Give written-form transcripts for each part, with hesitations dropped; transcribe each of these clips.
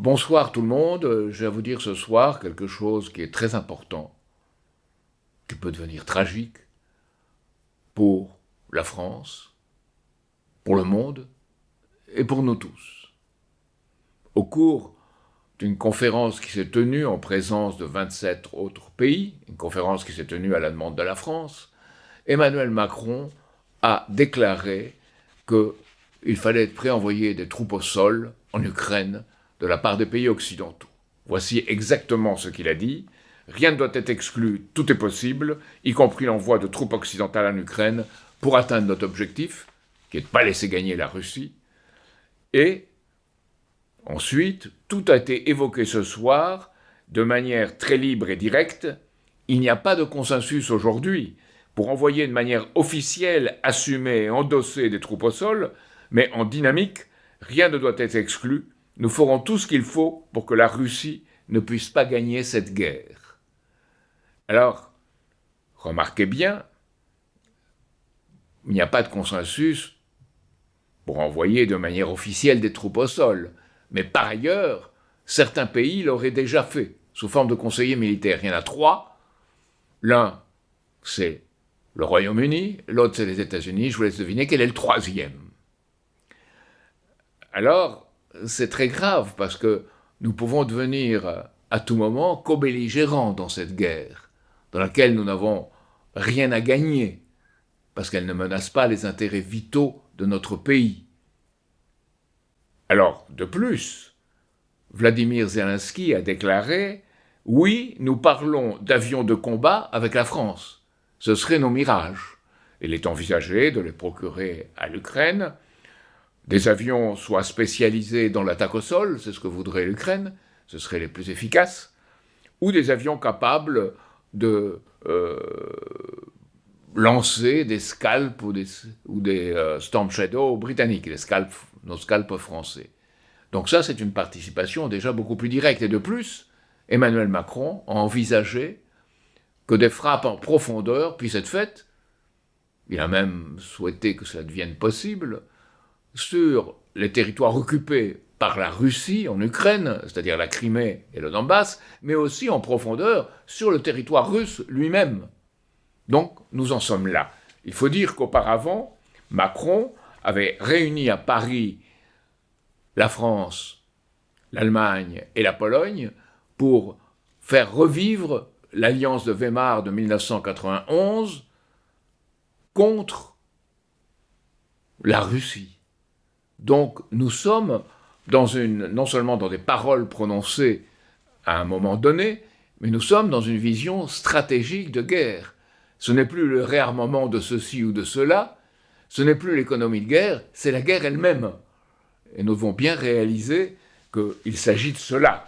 Bonsoir tout le monde, je vais vous dire ce soir quelque chose qui est très important, qui peut devenir tragique pour la France, pour le monde et pour nous tous. Au cours d'une conférence qui s'est tenue en présence de 27 autres pays, une conférence qui s'est tenue à la demande de la France, Emmanuel Macron a déclaré qu'il fallait être prêt à envoyer des troupes au sol en Ukraine de la part des pays occidentaux. Voici exactement ce qu'il a dit. Rien ne doit être exclu, tout est possible, y compris l'envoi de troupes occidentales en Ukraine pour atteindre notre objectif, qui est de ne pas laisser gagner la Russie. Et ensuite, tout a été évoqué ce soir de manière très libre et directe. Il n'y a pas de consensus aujourd'hui pour envoyer de manière officielle, assumée et endossée des troupes au sol, mais en dynamique, rien ne doit être exclu. Nous ferons tout ce qu'il faut pour que la Russie ne puisse pas gagner cette guerre. Alors, remarquez bien, il n'y a pas de consensus pour envoyer de manière officielle des troupes au sol. Mais par ailleurs, certains pays l'auraient déjà fait, sous forme de conseillers militaires. Il y en a 3. L'un, c'est le Royaume-Uni, l'autre, c'est les États-Unis. Je vous laisse deviner quel est le 3e. Alors, c'est très grave parce que nous pouvons devenir à tout moment co-belligérants dans cette guerre, dans laquelle nous n'avons rien à gagner, parce qu'elle ne menace pas les intérêts vitaux de notre pays. Alors, de plus, Vladimir Zelensky a déclaré « Oui, nous parlons d'avions de combat avec la France. Ce seraient nos Mirages. » Il est envisagé de les procurer à l'Ukraine. Des avions soit spécialisés dans l'attaque au sol, c'est ce que voudrait l'Ukraine, ce seraient les plus efficaces, ou des avions capables de lancer des Scalp ou des Storm Shadow britanniques, nos Scalp français. Donc ça, c'est une participation déjà beaucoup plus directe. Et de plus, Emmanuel Macron a envisagé que des frappes en profondeur puissent être faites. Il a même souhaité que cela devienne possible sur les territoires occupés par la Russie en Ukraine, c'est-à-dire la Crimée et le Donbass, mais aussi en profondeur sur le territoire russe lui-même. Donc, nous en sommes là. Il faut dire qu'auparavant, Macron avait réuni à Paris la France, l'Allemagne et la Pologne pour faire revivre l'alliance de Weimar de 1991 contre la Russie. Donc nous sommes non seulement dans des paroles prononcées à un moment donné, mais nous sommes dans une vision stratégique de guerre. Ce n'est plus le réarmement de ceci ou de cela, ce n'est plus l'économie de guerre, c'est la guerre elle-même. Et nous devons bien réaliser qu'il s'agit de cela.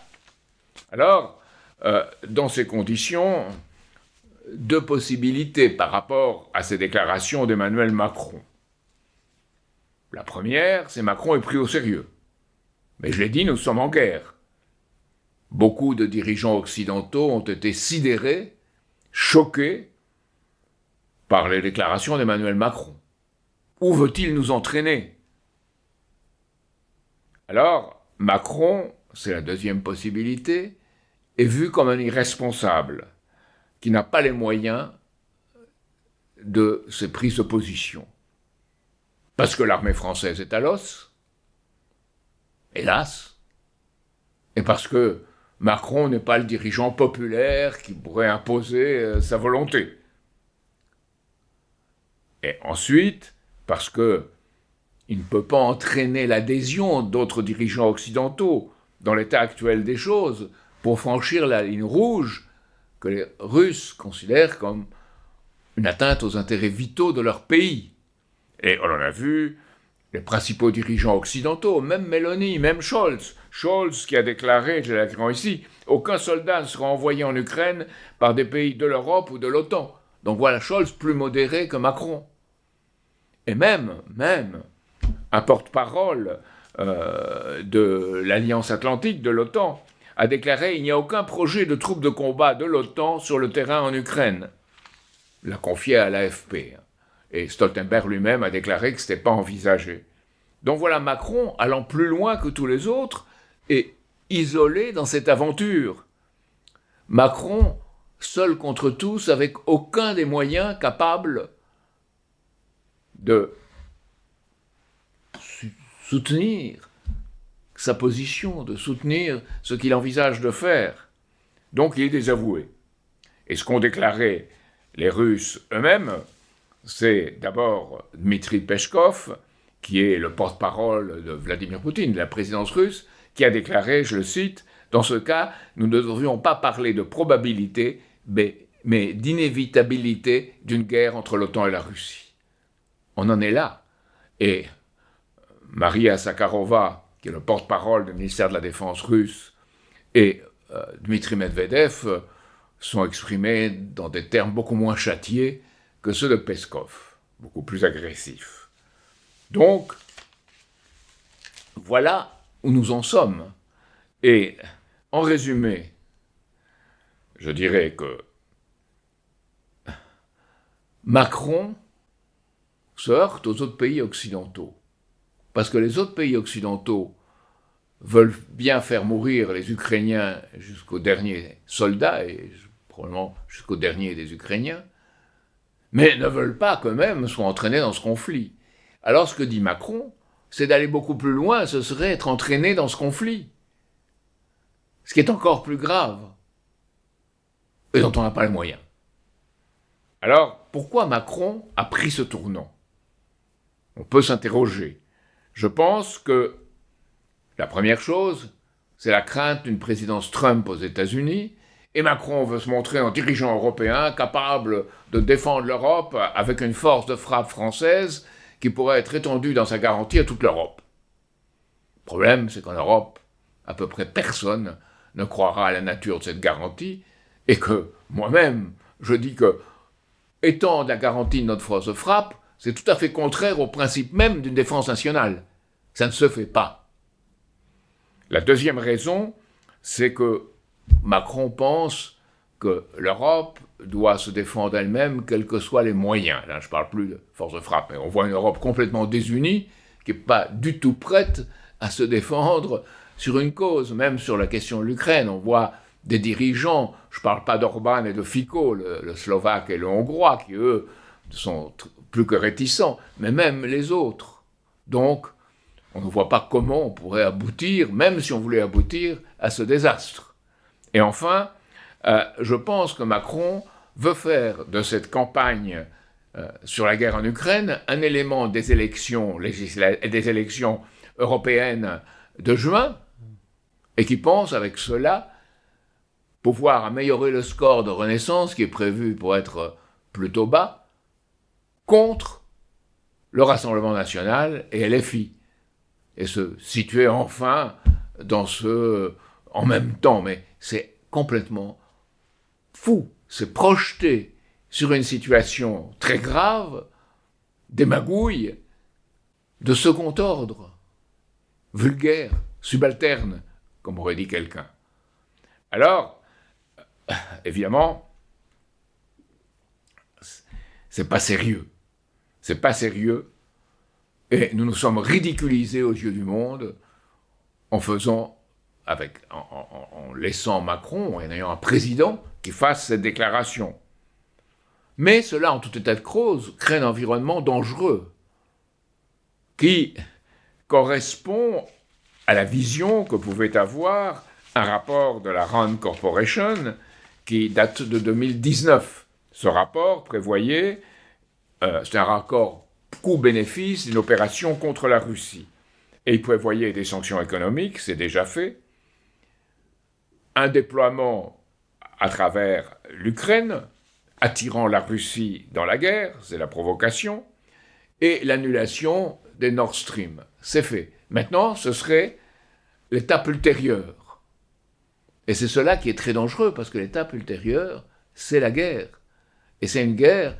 Alors, dans ces conditions, 2 possibilités par rapport à ces déclarations d'Emmanuel Macron. La première, c'est Macron est pris au sérieux. Mais je l'ai dit, nous sommes en guerre. Beaucoup de dirigeants occidentaux ont été sidérés, choqués par les déclarations d'Emmanuel Macron. Où veut-il nous entraîner ? Alors, Macron, c'est la 2e possibilité, est vu comme un irresponsable, qui n'a pas les moyens de ses prises de position. Parce que l'armée française est à l'os, hélas, et parce que Macron n'est pas le dirigeant populaire qui pourrait imposer sa volonté. Et ensuite, parce qu'il ne peut pas entraîner l'adhésion d'autres dirigeants occidentaux dans l'état actuel des choses pour franchir la ligne rouge que les Russes considèrent comme une atteinte aux intérêts vitaux de leur pays. Et on en a vu les principaux dirigeants occidentaux, même Mélanie, même Scholz. Scholz qui a déclaré, je l'écris ici, aucun soldat ne sera envoyé en Ukraine par des pays de l'Europe ou de l'OTAN. Donc voilà, Scholz plus modéré que Macron. Et même un porte-parole de l'Alliance Atlantique, de l'OTAN, a déclaré qu'il n'y a aucun projet de troupes de combat de l'OTAN sur le terrain en Ukraine. Il l'a confié à l'AFP. Et Stoltenberg lui-même a déclaré que ce n'était pas envisagé. Donc voilà Macron allant plus loin que tous les autres, et isolé dans cette aventure. Macron, seul contre tous, avec aucun des moyens capables de soutenir sa position, de soutenir ce qu'il envisage de faire. Donc il est désavoué. Et ce qu'ont déclaré les Russes eux-mêmes, c'est d'abord Dmitri Peskov, qui est le porte-parole de Vladimir Poutine, de la présidence russe, qui a déclaré, je le cite, « Dans ce cas, nous ne devrions pas parler de probabilité, mais d'inévitabilité d'une guerre entre l'OTAN et la Russie. » On en est là. Et Maria Zakharova, qui est le porte-parole du ministère de la Défense russe, et Dmitri Medvedev sont exprimés dans des termes beaucoup moins châtiés que ceux de Peskov, beaucoup plus agressifs. Donc, voilà où nous en sommes. Et en résumé, je dirais que Macron se heurte aux autres pays occidentaux. Parce que les autres pays occidentaux veulent bien faire mourir les Ukrainiens jusqu'au dernier soldat, et probablement jusqu'au dernier des Ukrainiens, mais ne veulent pas qu'eux-mêmes soient entraînés dans ce conflit. Alors ce que dit Macron, c'est d'aller beaucoup plus loin, ce serait être entraîné dans ce conflit. Ce qui est encore plus grave, et dont on n'a pas les moyens. Alors, pourquoi Macron a pris ce tournant ? On peut s'interroger. Je pense que la première chose, c'est la crainte d'une présidence Trump aux États-Unis, et Macron veut se montrer un dirigeant européen capable de défendre l'Europe avec une force de frappe française qui pourrait être étendue dans sa garantie à toute l'Europe. Le problème, c'est qu'en Europe, à peu près personne ne croira à la nature de cette garantie, et que moi-même, je dis que étendre la garantie de notre force de frappe, c'est tout à fait contraire au principe même d'une défense nationale. Ça ne se fait pas. La deuxième raison, c'est que Macron pense que l'Europe doit se défendre elle-même, quels que soient les moyens. Là, je ne parle plus de force de frappe, mais on voit une Europe complètement désunie, qui n'est pas du tout prête à se défendre sur une cause, même sur la question de l'Ukraine. On voit des dirigeants, je ne parle pas d'Orban et de Fico, le Slovaque et le Hongrois, qui eux sont plus que réticents, mais même les autres. Donc, on ne voit pas comment on pourrait aboutir, même si on voulait aboutir, à ce désastre. Et enfin, je pense que Macron veut faire de cette campagne sur la guerre en Ukraine un élément des élections européennes de juin, et qui pense avec cela pouvoir améliorer le score de Renaissance, qui est prévu pour être plutôt bas, contre le Rassemblement national et LFI, et se situer enfin dans ce en même temps. Mais c'est complètement fou, c'est projeté sur une situation très grave, des magouilles de second ordre, vulgaire, subalterne, comme aurait dit quelqu'un. Alors, évidemment, c'est pas sérieux. C'est pas sérieux. Et nous nous sommes ridiculisés aux yeux du monde en laissant Macron, en ayant un président qui fasse cette déclaration. Mais cela, en tout état de cause, crée un environnement dangereux qui correspond à la vision que pouvait avoir un rapport de la Rand Corporation qui date de 2019. Ce rapport prévoyait, c'est un raccord coût-bénéfice d'une opération contre la Russie. Et il prévoyait des sanctions économiques, c'est déjà fait, un déploiement à travers l'Ukraine, attirant la Russie dans la guerre, c'est la provocation, et l'annulation des Nord Stream. C'est fait. Maintenant, ce serait l'étape ultérieure. Et c'est cela qui est très dangereux, parce que l'étape ultérieure, c'est la guerre. Et c'est une guerre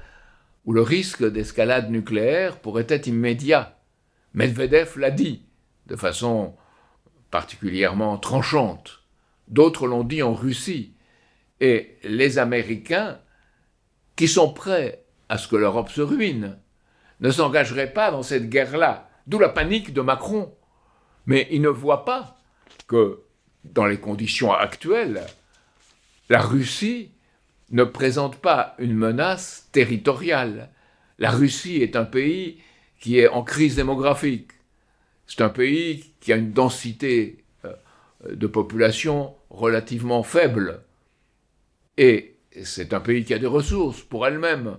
où le risque d'escalade nucléaire pourrait être immédiat. Medvedev l'a dit, de façon particulièrement tranchante. D'autres l'ont dit en Russie. Et les Américains, qui sont prêts à ce que l'Europe se ruine, ne s'engageraient pas dans cette guerre-là. D'où la panique de Macron. Mais ils ne voient pas que dans les conditions actuelles, la Russie ne présente pas une menace territoriale. La Russie est un pays qui est en crise démographique. C'est un pays qui a une densité de population relativement faible. Et c'est un pays qui a des ressources pour elle-même.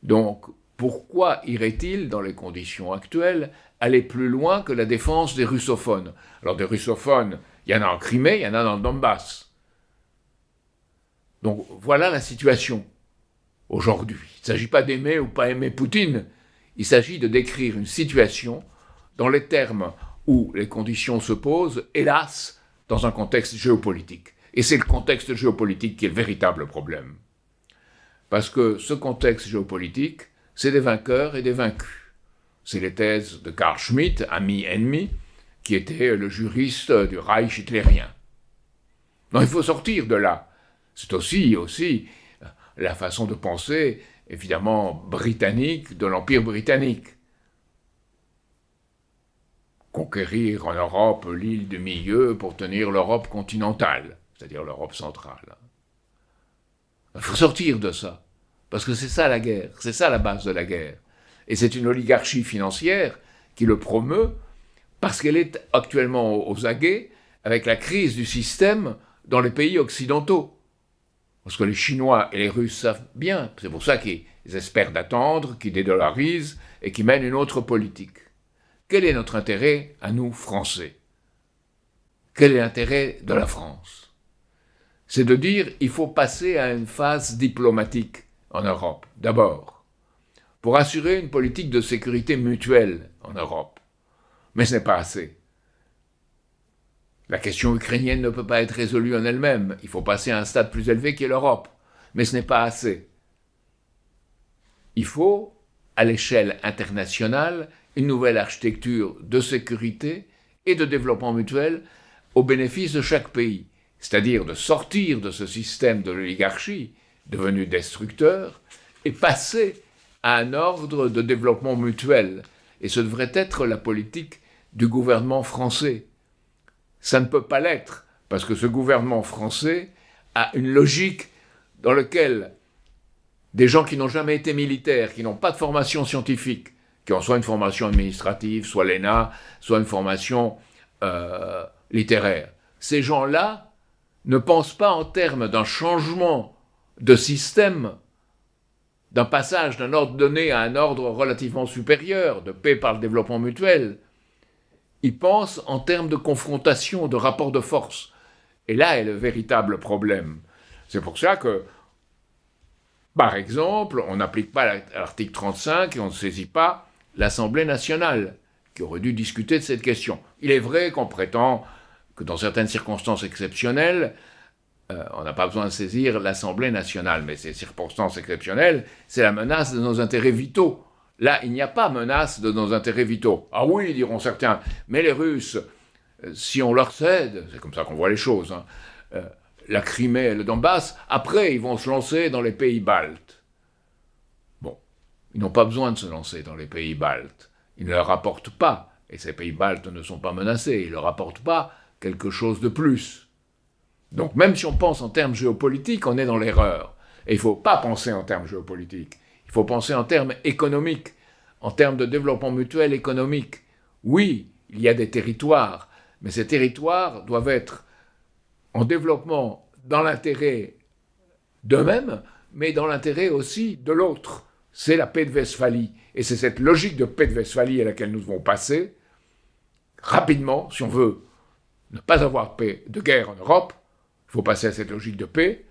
Donc, pourquoi irait-il, dans les conditions actuelles, aller plus loin que la défense des russophones? Alors, des russophones, il y en a en Crimée, il y en a dans le Donbass. Donc, voilà la situation aujourd'hui. Il ne s'agit pas d'aimer ou pas aimer Poutine, il s'agit de décrire une situation dans les termes où les conditions se posent, hélas, dans un contexte géopolitique. Et c'est le contexte géopolitique qui est le véritable problème. Parce que ce contexte géopolitique, c'est des vainqueurs et des vaincus. C'est les thèses de Carl Schmitt, ami-ennemi, qui était le juriste du Reich hitlérien. Non, il faut sortir de là. C'est aussi la façon de penser, évidemment, britannique, de l'Empire britannique. Conquérir en Europe l'île du milieu pour tenir l'Europe continentale, c'est-à-dire l'Europe centrale. Il faut sortir de ça, parce que c'est ça la guerre, c'est ça la base de la guerre. Et c'est une oligarchie financière qui le promeut, parce qu'elle est actuellement aux aguets avec la crise du système dans les pays occidentaux. Parce que les Chinois et les Russes savent bien, c'est pour ça qu'ils espèrent d'attendre, qu'ils dédollarisent et qu'ils mènent une autre politique. Quel est notre intérêt à nous, Français? Quel est l'intérêt de la France? C'est de dire qu'il faut passer à une phase diplomatique en Europe, d'abord, pour assurer une politique de sécurité mutuelle en Europe. Mais ce n'est pas assez. La question ukrainienne ne peut pas être résolue en elle-même. Il faut passer à un stade plus élevé qui est l'Europe. Mais ce n'est pas assez. Il faut, à l'échelle internationale, une nouvelle architecture de sécurité et de développement mutuel au bénéfice de chaque pays. C'est-à-dire de sortir de ce système de l'oligarchie devenu destructeur et passer à un ordre de développement mutuel. Et ce devrait être la politique du gouvernement français. Ça ne peut pas l'être, parce que ce gouvernement français a une logique dans laquelle des gens qui n'ont jamais été militaires, qui n'ont pas de formation scientifique, qui ont soit une formation administrative, soit l'ENA, soit une formation littéraire, ces gens-là ne pensent pas en termes d'un changement de système, d'un passage d'un ordre donné à un ordre relativement supérieur, de paix par le développement mutuel. Ils pensent en termes de confrontation, de rapport de force. Et là est le véritable problème. C'est pour ça que, par exemple, on n'applique pas l'article 35 et on ne saisit pas l'Assemblée nationale, qui aurait dû discuter de cette question. Il est vrai qu'on prétend que dans certaines circonstances exceptionnelles, on n'a pas besoin de saisir l'Assemblée nationale, mais ces circonstances exceptionnelles, c'est la menace de nos intérêts vitaux. Là, il n'y a pas menace de nos intérêts vitaux. Ah oui, diront certains, mais les Russes, si on leur cède, c'est comme ça qu'on voit les choses, la Crimée et le Donbass, après, ils vont se lancer dans les pays baltes. Bon, ils n'ont pas besoin de se lancer dans les pays baltes. Ils ne leur apportent pas, et ces pays baltes ne sont pas menacés, ils ne leur apportent pas quelque chose de plus. Donc même si on pense en termes géopolitiques, on est dans l'erreur. Et il ne faut pas penser en termes géopolitiques. Il faut penser en termes économiques, en termes de développement mutuel économique. Oui, il y a des territoires, mais ces territoires doivent être en développement dans l'intérêt d'eux-mêmes, mais dans l'intérêt aussi de l'autre. C'est la paix de Westphalie. Et c'est cette logique de paix de Westphalie à laquelle nous devons passer rapidement, si on veut ne pas avoir de guerre en Europe. Il faut passer à cette logique de paix,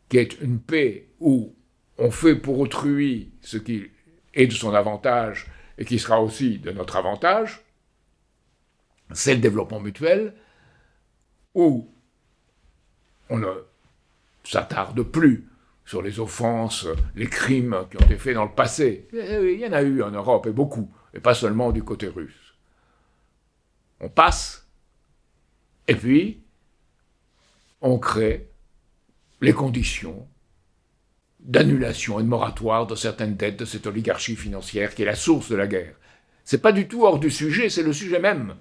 qui est une paix où on fait pour autrui ce qui est de son avantage et qui sera aussi de notre avantage. C'est le développement mutuel, où on ne s'attarde plus sur les offenses, les crimes qui ont été faits dans le passé. Il y en a eu en Europe, et beaucoup, et pas seulement du côté russe. On passe, et puis on crée les conditions d'annulation et de moratoire de certaines dettes de cette oligarchie financière qui est la source de la guerre. C'est pas du tout hors du sujet, c'est le sujet même.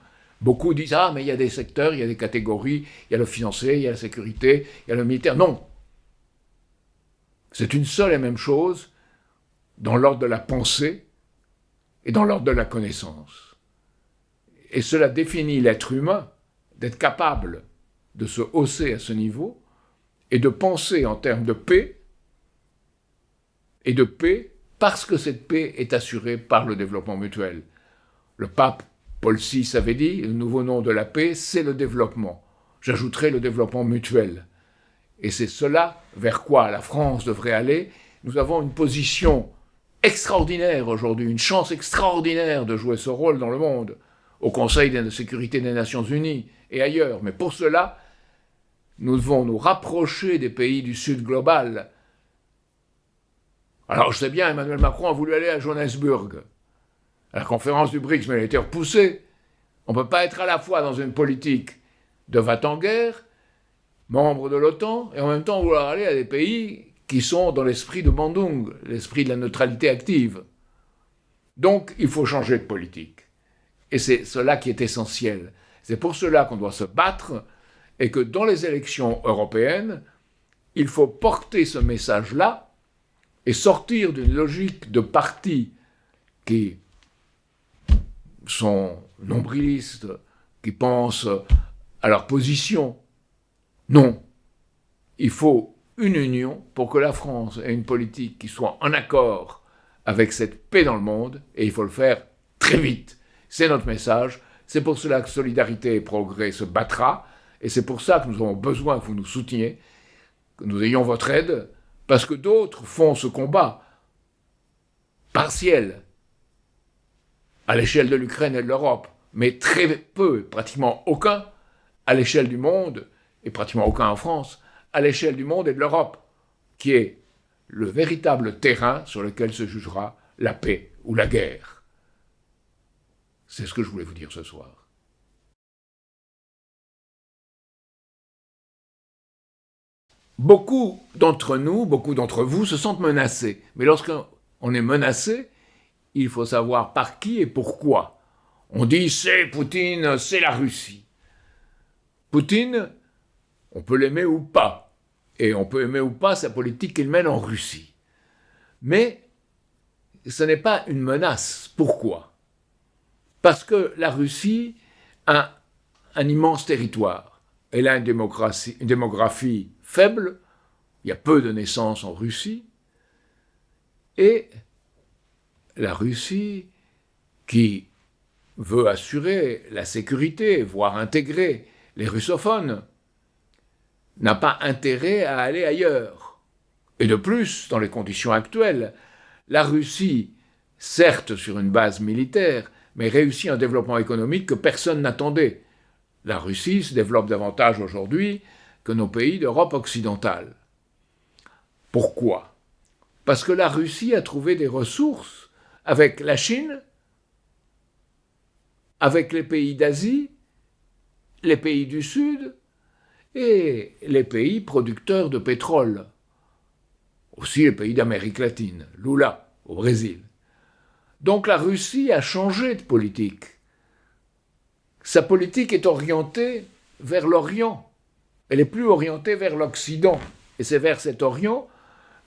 Beaucoup disent « Ah, mais il y a des secteurs, il y a des catégories, il y a le financier, il y a la sécurité, il y a le militaire. » Non. C'est une seule et même chose dans l'ordre de la pensée et dans l'ordre de la connaissance. Et cela définit l'être humain d'être capable de se hausser à ce niveau et de penser en termes de paix, et de paix parce que cette paix est assurée par le développement mutuel. Le pape Paul VI avait dit, le nouveau nom de la paix, c'est le développement. J'ajouterai le développement mutuel. Et c'est cela vers quoi la France devrait aller. Nous avons une position extraordinaire aujourd'hui, une chance extraordinaire de jouer ce rôle dans le monde, au Conseil de sécurité des Nations Unies et ailleurs. Mais pour cela, nous devons nous rapprocher des pays du Sud global. Alors je sais bien, Emmanuel Macron a voulu aller à Johannesburg, à la conférence du BRICS, mais elle a été repoussée. On ne peut pas être à la fois dans une politique de va-t-en-guerre, membre de l'OTAN, et en même temps vouloir aller à des pays qui sont dans l'esprit de Bandung, l'esprit de la neutralité active. Donc il faut changer de politique. Et c'est cela qui est essentiel. C'est pour cela qu'on doit se battre, et que dans les élections européennes, il faut porter ce message-là et sortir d'une logique de partis qui sont nombrilistes, qui pensent à leur position. Non, il faut une union pour que la France ait une politique qui soit en accord avec cette paix dans le monde, et il faut le faire très vite. C'est notre message, c'est pour cela que Solidarité et Progrès se battra, et c'est pour ça que nous avons besoin que vous nous souteniez, que nous ayons votre aide, parce que d'autres font ce combat partiel à l'échelle de l'Ukraine et de l'Europe, mais très peu, pratiquement aucun, à l'échelle du monde, et pratiquement aucun en France, à l'échelle du monde et de l'Europe, qui est le véritable terrain sur lequel se jugera la paix ou la guerre. C'est ce que je voulais vous dire ce soir. Beaucoup d'entre nous, beaucoup d'entre vous se sentent menacés. Mais lorsqu'on est menacé, il faut savoir par qui et pourquoi. On dit c'est Poutine, c'est la Russie. Poutine, on peut l'aimer ou pas. Et on peut aimer ou pas sa politique qu'il mène en Russie. Mais ce n'est pas une menace. Pourquoi ? Parce que la Russie a un immense territoire. Elle a une démographie faible, il y a peu de naissances en Russie, et la Russie, qui veut assurer la sécurité, voire intégrer les russophones, n'a pas intérêt à aller ailleurs. Et de plus, dans les conditions actuelles, la Russie, certes sur une base militaire, mais réussit un développement économique que personne n'attendait. La Russie se développe davantage aujourd'hui que nos pays d'Europe occidentale. Pourquoi ? Parce que la Russie a trouvé des ressources avec la Chine, avec les pays d'Asie, les pays du Sud et les pays producteurs de pétrole. Aussi les pays d'Amérique latine, Lula, au Brésil. Donc la Russie a changé de politique. Sa politique est orientée vers l'Orient. Elle est plus orientée vers l'Occident. Et c'est vers cet Orient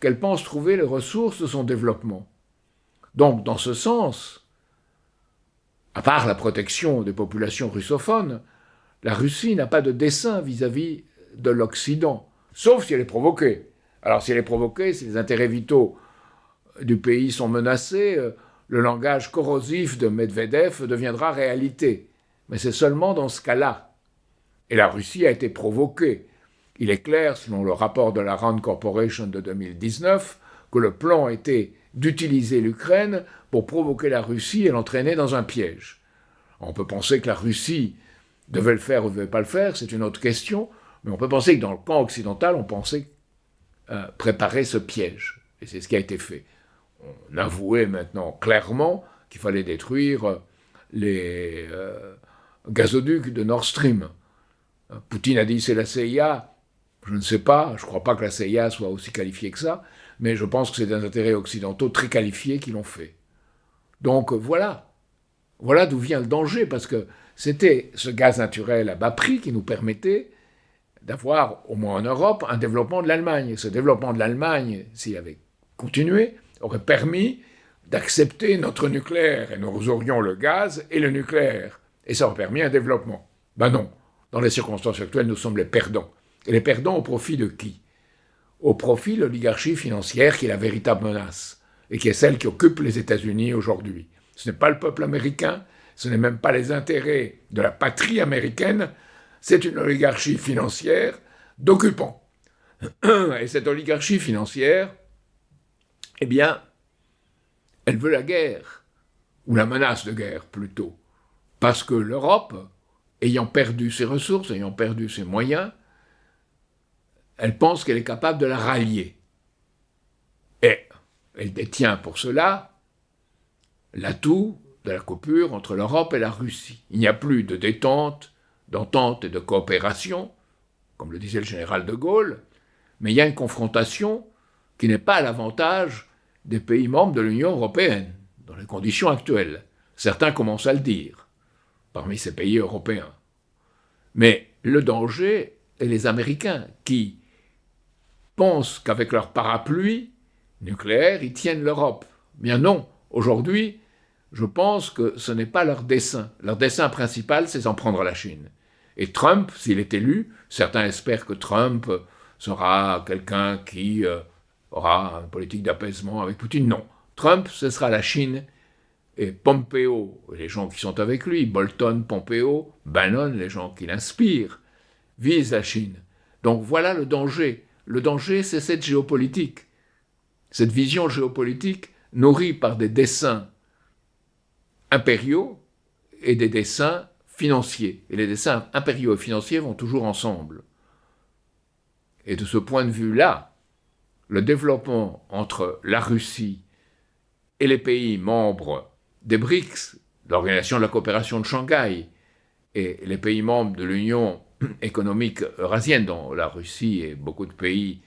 qu'elle pense trouver les ressources de son développement. Donc, dans ce sens, à part la protection des populations russophones, la Russie n'a pas de dessein vis-à-vis de l'Occident, sauf si elle est provoquée. Alors, si elle est provoquée, si les intérêts vitaux du pays sont menacés, le langage corrosif de Medvedev deviendra réalité. Mais c'est seulement dans ce cas-là. Et la Russie a été provoquée. Il est clair, selon le rapport de la Rand Corporation de 2019, que le plan était d'utiliser l'Ukraine pour provoquer la Russie et l'entraîner dans un piège. On peut penser que la Russie devait le faire ou ne devait pas le faire, c'est une autre question, mais on peut penser que dans le camp occidental, on pensait préparer ce piège. Et c'est ce qui a été fait. On avouait maintenant clairement qu'il fallait détruire les gazoducs de Nord Stream. Poutine a dit c'est la CIA, je ne sais pas, je ne crois pas que la CIA soit aussi qualifiée que ça, mais je pense que c'est des intérêts occidentaux très qualifiés qui l'ont fait. Donc voilà d'où vient le danger, parce que c'était ce gaz naturel à bas prix qui nous permettait d'avoir, au moins en Europe, un développement de l'Allemagne. Et ce développement de l'Allemagne, s'il avait continué, aurait permis d'accepter notre nucléaire. Et nous aurions le gaz et le nucléaire. Et ça aurait permis un développement. Ben non. Dans les circonstances actuelles, nous sommes les perdants. Et les perdants au profit de qui? Au profit de l'oligarchie financière qui est la véritable menace, et qui est celle qui occupe les États-Unis aujourd'hui. Ce n'est pas le peuple américain, ce n'est même pas les intérêts de la patrie américaine, c'est une oligarchie financière d'occupants. Et cette oligarchie financière, eh bien, elle veut la guerre, ou la menace de guerre plutôt, parce que l'Europe, ayant perdu ses ressources, ayant perdu ses moyens, elle pense qu'elle est capable de la rallier. Et elle détient pour cela l'atout de la coupure entre l'Europe et la Russie. Il n'y a plus de détente, d'entente et de coopération, comme le disait le général de Gaulle, mais il y a une confrontation qui n'est pas à l'avantage des pays membres de l'Union européenne, dans les conditions actuelles. Certains commencent à le dire, parmi ces pays européens. Mais le danger est les Américains, qui pensent qu'avec leur parapluie nucléaire, ils tiennent l'Europe. Bien non, aujourd'hui, je pense que ce n'est pas leur dessein. Leur dessein principal, c'est d'en prendre à la Chine. Et Trump, s'il est élu, certains espèrent que Trump sera quelqu'un qui aura une politique d'apaisement avec Poutine. Non. Trump, ce sera la Chine. Et Pompeo, les gens qui sont avec lui, Bolton, Pompeo, Bannon, les gens qui l'inspirent, visent la Chine. Donc voilà le danger. Le danger, c'est cette géopolitique. Cette vision géopolitique nourrie par des desseins impériaux et des desseins financiers. Et les desseins impériaux et financiers vont toujours ensemble. Et de ce point de vue-là, le développement entre la Russie et les pays membres des BRICS, l'Organisation de la coopération de Shanghai, et les pays membres de l'Union économique eurasienne, dont la Russie et beaucoup de pays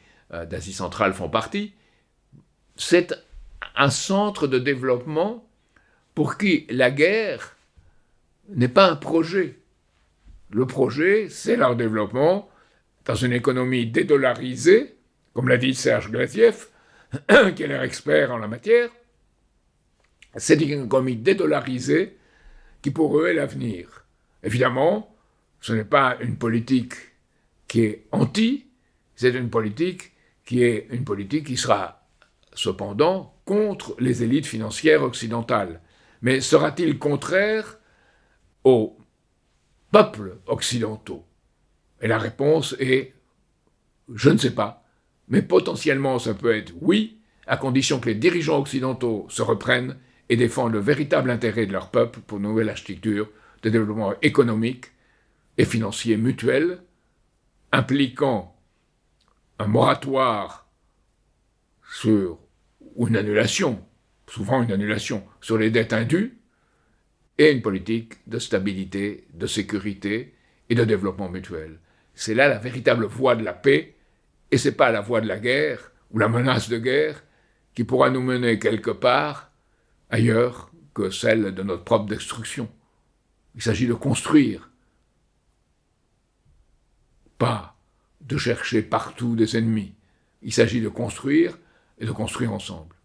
d'Asie centrale font partie, c'est un centre de développement pour qui la guerre n'est pas un projet. Le projet, c'est leur développement dans une économie dédollarisée, comme l'a dit Serge Glaziev, qui est leur expert en la matière. C'est une économie dédollarisée qui pour eux est l'avenir. Évidemment, ce n'est pas une politique qui est anti, c'est une politique qui sera cependant contre les élites financières occidentales. Mais sera-t-il contraire aux peuples occidentaux? Et la réponse est « je ne sais pas ». Mais potentiellement, ça peut être oui, à condition que les dirigeants occidentaux se reprennent et défendent le véritable intérêt de leur peuple pour une nouvelle architecture de développement économique et financier mutuel, impliquant un moratoire ou une annulation, souvent une annulation, sur les dettes indues, et une politique de stabilité, de sécurité et de développement mutuel. C'est là la véritable voie de la paix, et ce n'est pas la voie de la guerre, ou la menace de guerre, qui pourra nous mener quelque part ailleurs que celle de notre propre destruction. Il s'agit de construire, pas de chercher partout des ennemis. Il s'agit de construire et de construire ensemble.